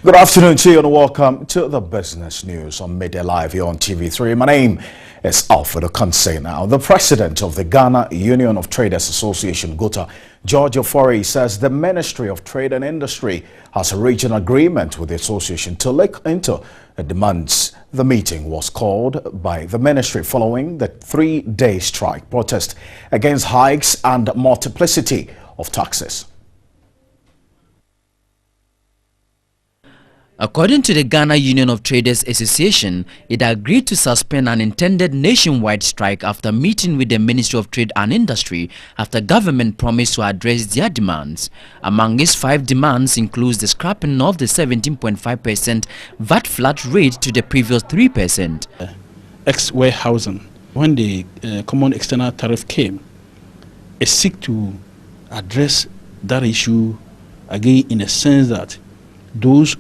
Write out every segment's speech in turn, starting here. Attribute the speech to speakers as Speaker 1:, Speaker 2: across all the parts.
Speaker 1: Good afternoon to you and welcome to the business news on MiddayLive here on TV3. My name is Alfred Okanse. Now, the president of the Ghana Union of Traders Association, GUTA, George Ofori, says the Ministry of Trade and Industry has reached an agreement with the association to look into the demands. The meeting was called by the ministry following the 3-day strike protest against hikes and multiplicity of taxes.
Speaker 2: According to the Ghana Union of Traders Association, it agreed to suspend an intended nationwide strike after meeting with the Ministry of Trade and Industry after government promised to address their demands. Among its 5 demands includes the scrapping of the 17.5% VAT flat rate to the previous 3%.
Speaker 3: Ex-warehousing, when the common external tariff came, it seek to address that issue again in a sense that those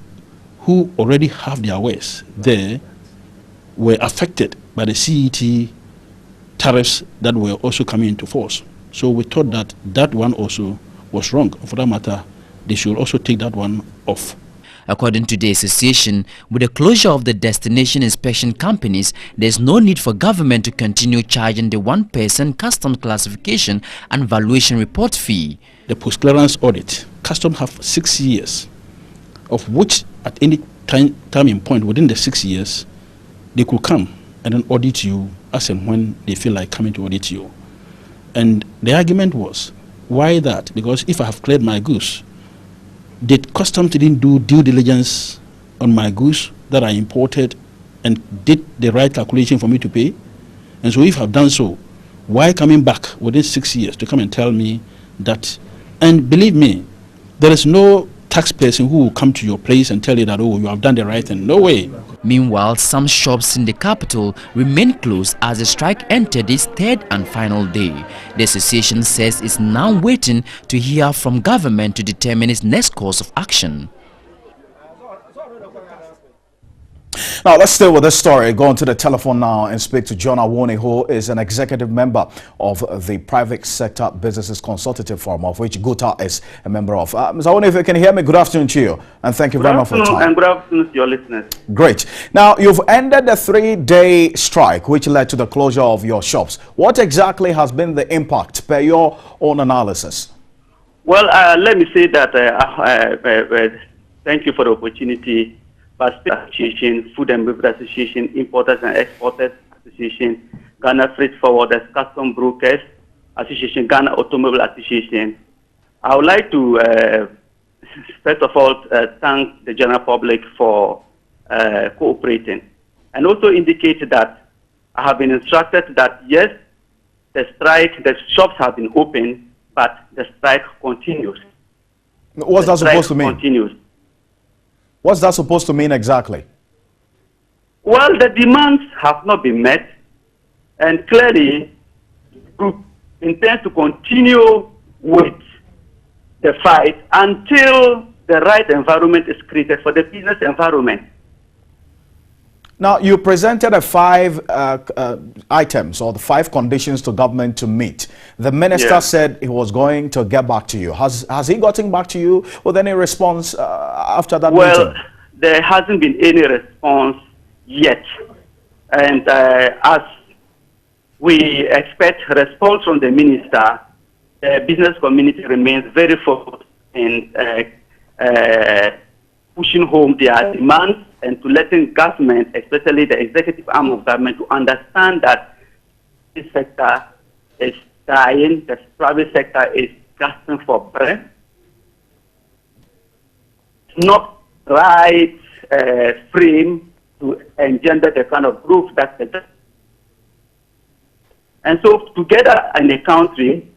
Speaker 3: who already have their wares there were affected by the CET tariffs that were also coming into force. So we thought that that one also was wrong. For that matter, they should also take that one off.
Speaker 2: According to the association, with the closure of the destination inspection companies, there is no need for government to continue charging the 1% customs classification and valuation report fee.
Speaker 3: The post-clearance audit, customs have 6 years, of which at any time in point within the 6 years, they could come and then audit you as and when they feel like coming to audit you. And the argument was, why that? Because if I have cleared my goods, the customs didn't do due diligence on my goods that I imported and did the right calculation for me to pay. And so if I've done so, why coming back within 6 years to come and tell me that? And believe me, there is no tax person who will come to your place and tell you that, oh, you have done the right thing. No way.
Speaker 2: Meanwhile, some shops in the capital remain closed as the strike entered its 3rd and final day. The association says it's now waiting to hear from government to determine its next course of action.
Speaker 1: Now, let's stay with this story. Go on to the telephone now and speak to John Awoni, who is an executive member of the Private Sector Businesses Consultative Forum, of which GUTA is a member of. Mr. Awoni, if you can hear me, good afternoon to you, and thank you very much for your time.
Speaker 4: And good afternoon to your listeners.
Speaker 1: Great. Now, you've ended the 3-day strike, which led to the closure of your shops. What exactly has been the impact per your own analysis?
Speaker 4: Well, let me say that thank you for the opportunity. Association, Food and Beverage Association, Importers and Exporters Association, Ghana Freight Forwarders, Custom Brokers Association, Ghana Automobile Association. I would like to, first of all, thank the general public for cooperating, and also indicate that I have been instructed that, yes, the shops have been open, but the strike continues.
Speaker 1: What's that supposed to mean?
Speaker 4: Continues.
Speaker 1: What's that supposed to mean exactly?
Speaker 4: Well, the demands have not been met, and clearly the group intends to continue with the fight until the right environment is created for the business environment.
Speaker 1: Now, you presented the 5 items or the 5 conditions to government to meet. The minister said he was going to get back to you. Has he gotten back to you with any response after that meeting?
Speaker 4: Well, there hasn't been any response yet. And as we expect response from the minister, the business community remains very focused in pushing home their demands and to letting government, especially the executive arm of government, to understand that this sector is dying, the private sector is gasping for breath. It's not right frame to engender the kind of growth that the. And so together in the country,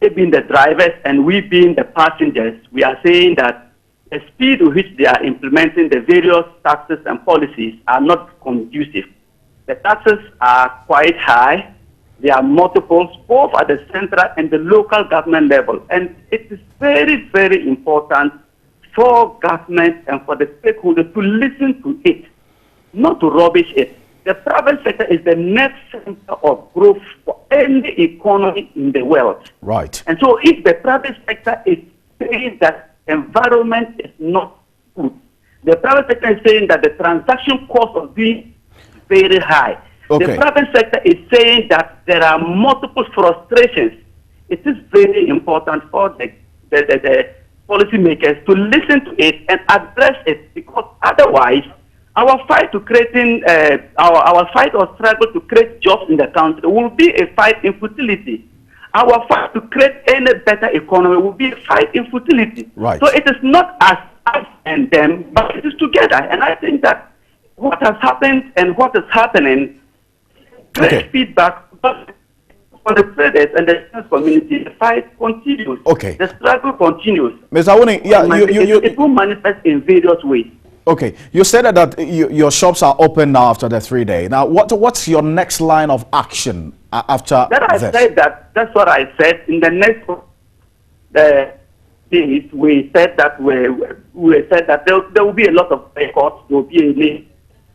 Speaker 4: they being the drivers and we being the passengers, we are saying that the speed with which they are implementing the various taxes and policies are not conducive. The taxes are quite high. There are multiples, both at the central and the local government level. And it is very, very important for government and for the stakeholders to listen to it, not to rubbish it. The private sector is the next center of growth for any economy in the world.
Speaker 1: Right.
Speaker 4: And so if the private sector is saying that environment is not good, The private sector is saying that the transaction cost of doing is very high.
Speaker 1: Okay.
Speaker 4: The private sector is saying that there are multiple frustrations. It is very important for the policymakers to listen to it and address it, because otherwise, our fight to creating our fight or struggle to create jobs in the country will be a fight in futility. Our fight to create any better economy will be a fight in futility.
Speaker 1: Right.
Speaker 4: So it is not us and them, but it is together. And I think that what has happened and what is happening, great feedback for the traders and the business community. The fight continues.
Speaker 1: Okay.
Speaker 4: The struggle continues.
Speaker 1: Mr. Awuni, yeah,
Speaker 4: it will manifest in various ways.
Speaker 1: Okay, you said that your shops are open now after the 3-day. Now, what's your next line of action after this?
Speaker 4: That's what I said. In the next days, we said that there will be a lot of boycotts. There will be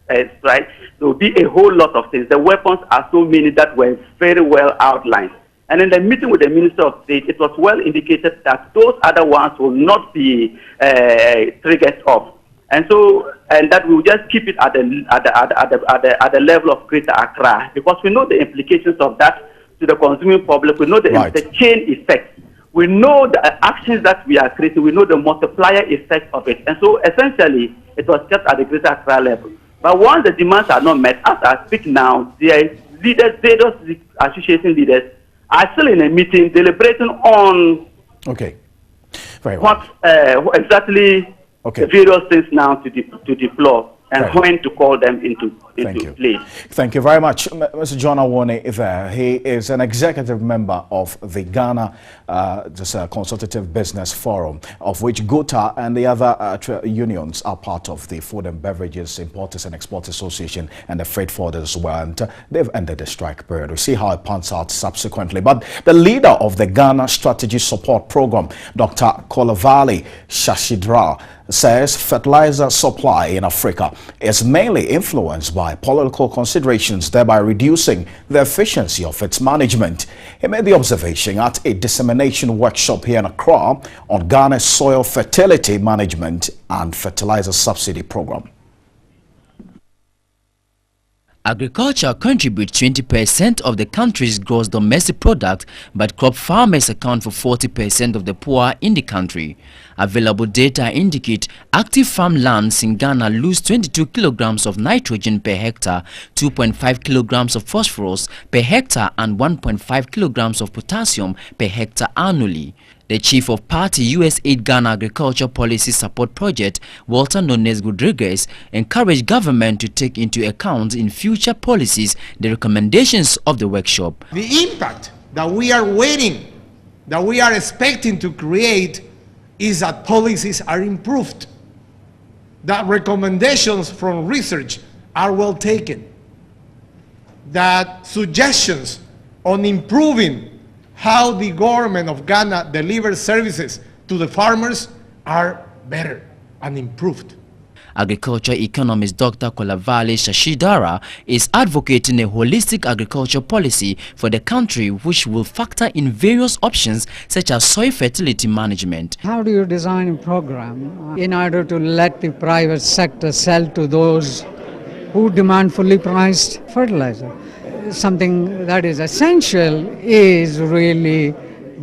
Speaker 4: a strike. There will be a whole lot of things. The weapons are so many that were very well outlined. And in the meeting with the Minister of State, it was well indicated that those other ones will not be triggered off. And that we will just keep it at the level of Greater Accra, because we know the implications of that to the consuming public. We know the chain effect. We know the actions that we are creating. We know the multiplier effect of it. And so essentially, it was kept at the Greater Accra level. But once the demands are not met, as I speak now, the leaders, various association leaders, are still in a meeting deliberating on
Speaker 1: very well.
Speaker 4: what exactly the various things now to deploy and when to call them into play.
Speaker 1: Thank you very much, Mr. John Awuni there. He is an executive member of the Ghana Consultative Business Forum, of which GOTA and the other unions are part of, the Food and Beverages Importers and Exporters Association and the Freight Forwarders as well. And they've ended the strike period. We'll see how it pans out subsequently. But the leader of the Ghana Strategy Support Program, Dr. Kolavali Shashidra, says fertilizer supply in Africa is mainly influenced by political considerations, thereby reducing the efficiency of its management. He made the observation at a dissemination workshop here in Accra on Ghana's soil fertility management and fertilizer subsidy program.
Speaker 2: Agriculture contributes 20% of the country's gross domestic product, but crop farmers account for 40% of the poor in the country. Available data indicate active farm lands in Ghana lose 22 kilograms of nitrogen per hectare, 2.5 kilograms of phosphorus per hectare and 1.5 kilograms of potassium per hectare annually. The chief of party USAID Ghana Agriculture Policy Support Project, Walter Nunes Rodriguez, encouraged government to take into account in future policies the recommendations of the workshop.
Speaker 5: The impact that we are waiting, that we are expecting to create, is that policies are improved, that recommendations from research are well taken, that suggestions on improving how the government of Ghana delivers services to the farmers are better and improved.
Speaker 2: Agriculture economist Dr. Kolavali Shashidara is advocating a holistic agriculture policy for the country which will factor in various options such as soil fertility management.
Speaker 6: How do you design a program in order to let the private sector sell to those who demand fully priced fertilizer? Something that is essential is really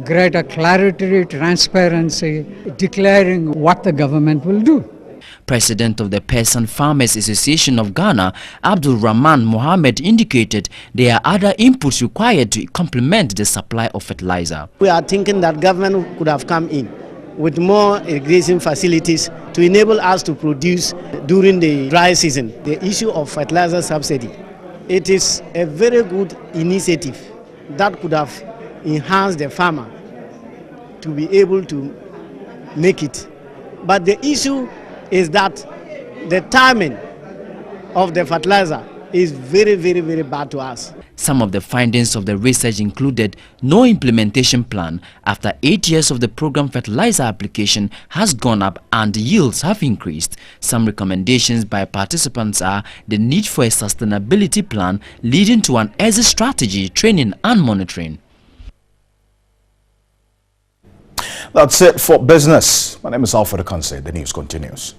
Speaker 6: greater clarity, transparency, declaring what the government will do.
Speaker 2: President of the Peasant Farmers Association of Ghana, Abdul Rahman Mohammed, indicated there are other inputs required to complement the supply of fertilizer.
Speaker 7: We are thinking that government could have come in with more irrigation facilities to enable us to produce during the dry season. The issue of fertilizer subsidy, it is a very good initiative that could have enhanced the farmer to be able to make it. But the issue is that the timing of the fertilizer is very, very, very bad to us.
Speaker 2: Some of the findings of the research included no implementation plan. After 8 years of the program, fertilizer application has gone up and yields have increased. Some recommendations by participants are the need for a sustainability plan leading to an exit strategy, training and monitoring.
Speaker 1: That's it for business. My name is Alfred Akanse. The news continues.